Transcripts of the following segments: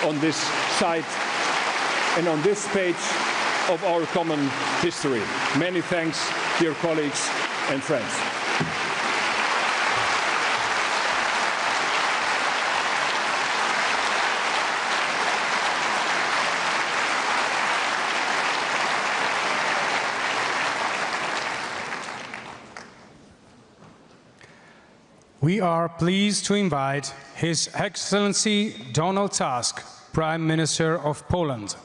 on this site and on this page of our common history. Many thanks, dear colleagues and friends. We are pleased to invite His Excellency Donald Tusk, Prime Minister of Poland.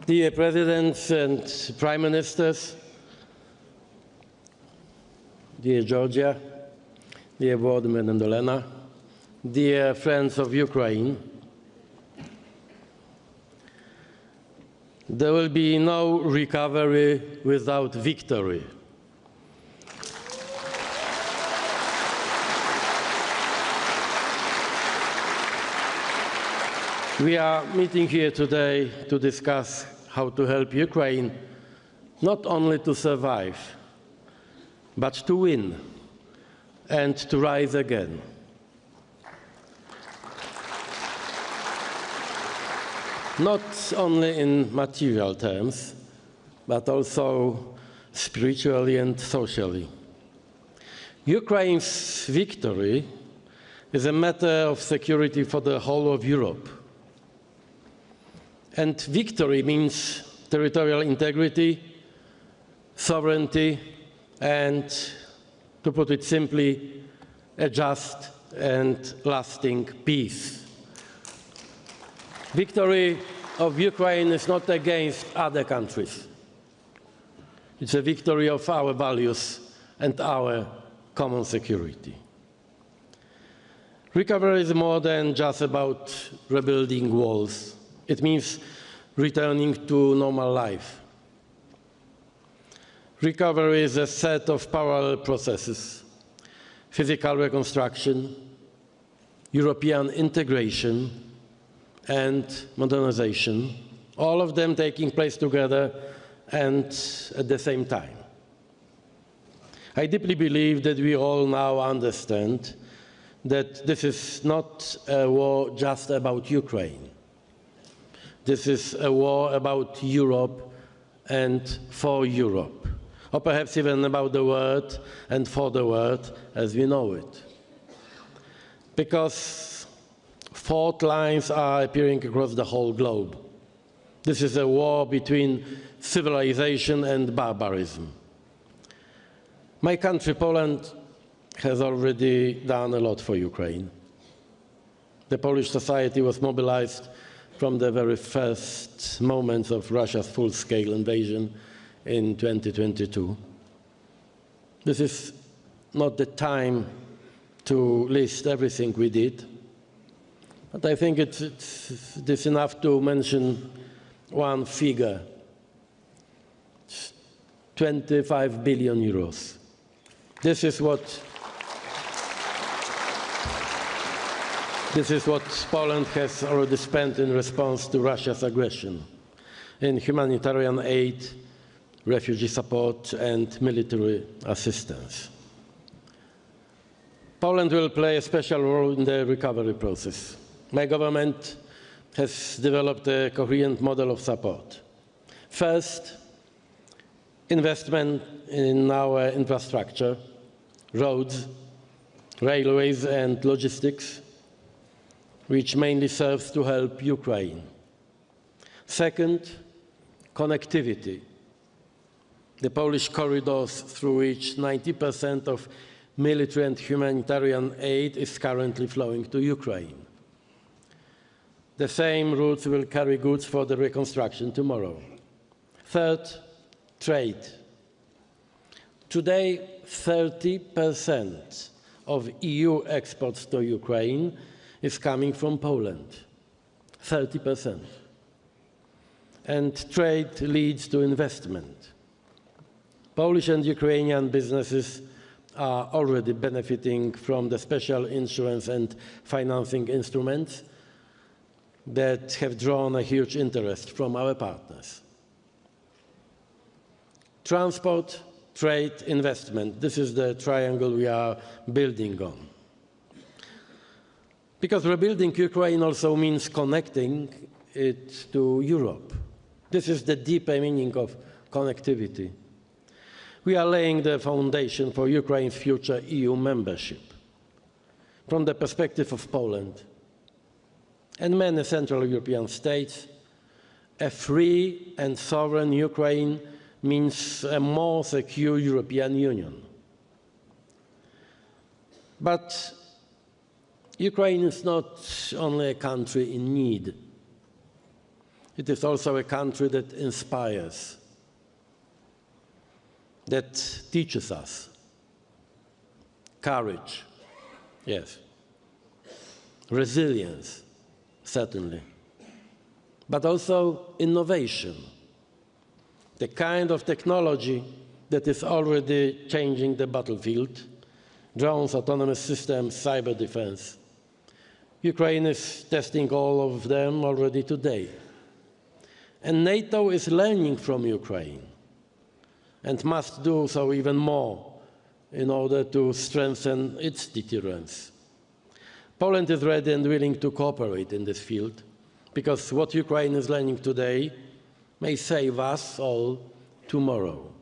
Dear Presidents and Prime Ministers, dear Georgia, dear Vladimir and Olena, dear friends of Ukraine, there will be no recovery without victory. We are meeting here today to discuss how to help Ukraine not only to survive, but to win and to rise again. Not only in material terms, but also spiritually and socially. Ukraine's victory is a matter of security for the whole of Europe. And victory means territorial integrity, sovereignty, and, to put it simply, a just and lasting peace. Victory of Ukraine is not against other countries. It's a victory of our values and our common security. Recovery is more than just about rebuilding walls. It means returning to normal life. Recovery is a set of parallel processes: physical reconstruction, European integration, and modernization, all of them taking place together and at the same time. I deeply believe that we all now understand that this is not a war just about Ukraine. This is a war about Europe and for Europe, or perhaps even about the world and for the world as we know it. Because fault lines are appearing across the whole globe. This is a war between civilization and barbarism. My country, Poland, has already done a lot for Ukraine. The Polish society was mobilized from the very first moments of Russia's full-scale invasion in 2022. This is not the time to list everything we did, but I think it's enough to mention one figure: 25 billion euros. This is what Poland has already spent in response to Russia's aggression, in humanitarian aid, refugee support, and military assistance. Poland will play a special role in the recovery process. My government has developed a coherent model of support. First, investment in our infrastructure, roads, railways, and logistics, which mainly serves to help Ukraine. Second, connectivity. The Polish corridors through which 90% of military and humanitarian aid is currently flowing to Ukraine. The same routes will carry goods for the reconstruction tomorrow. Third, trade. Today, 30% of EU exports to Ukraine is coming from Poland, 30%. And trade leads to investment. Polish and Ukrainian businesses are already benefiting from the special insurance and financing instruments that have drawn a huge interest from our partners. Transport, trade, investment. This is the triangle we are building on. Because rebuilding Ukraine also means connecting it to Europe. This is the deeper meaning of connectivity. We are laying the foundation for Ukraine's future EU membership. From the perspective of Poland and many Central European states, a free and sovereign Ukraine means a more secure European Union. But Ukraine is not only a country in need. It is also a country that inspires, that teaches us courage, yes, resilience, certainly, but also innovation, the kind of technology that is already changing the battlefield, drones, autonomous systems, cyber defense. Ukraine is testing all of them already today. And NATO is learning from Ukraine and must do so even more in order to strengthen its deterrence. Poland is ready and willing to cooperate in this field because what Ukraine is learning today may save us all tomorrow.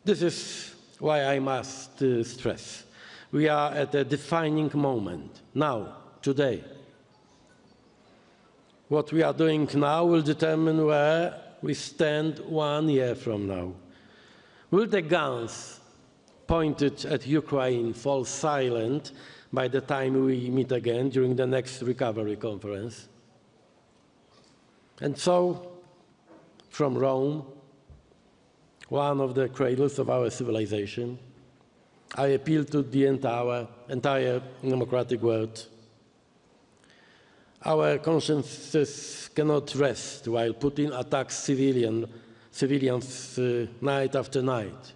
This is why I must stress. We are at a defining moment, now, today. What we are doing now will determine where we stand 1 year from now. Will the guns pointed at Ukraine fall silent by the time we meet again during the next recovery conference? And so, from Rome, one of the cradles of our civilization, I appeal to the entire democratic world. Our consciences cannot rest while Putin attacks civilians night after night.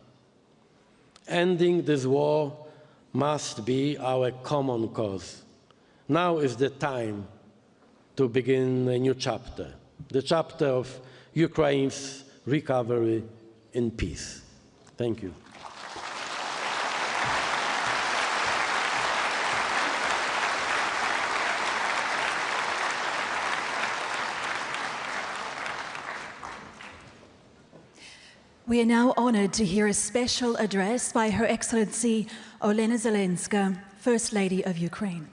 Ending this war must be our common cause. Now is the time to begin a new chapter, the chapter of Ukraine's recovery in peace. Thank you. We are now honored to hear a special address by Her Excellency Olena Zelenska, First Lady of Ukraine.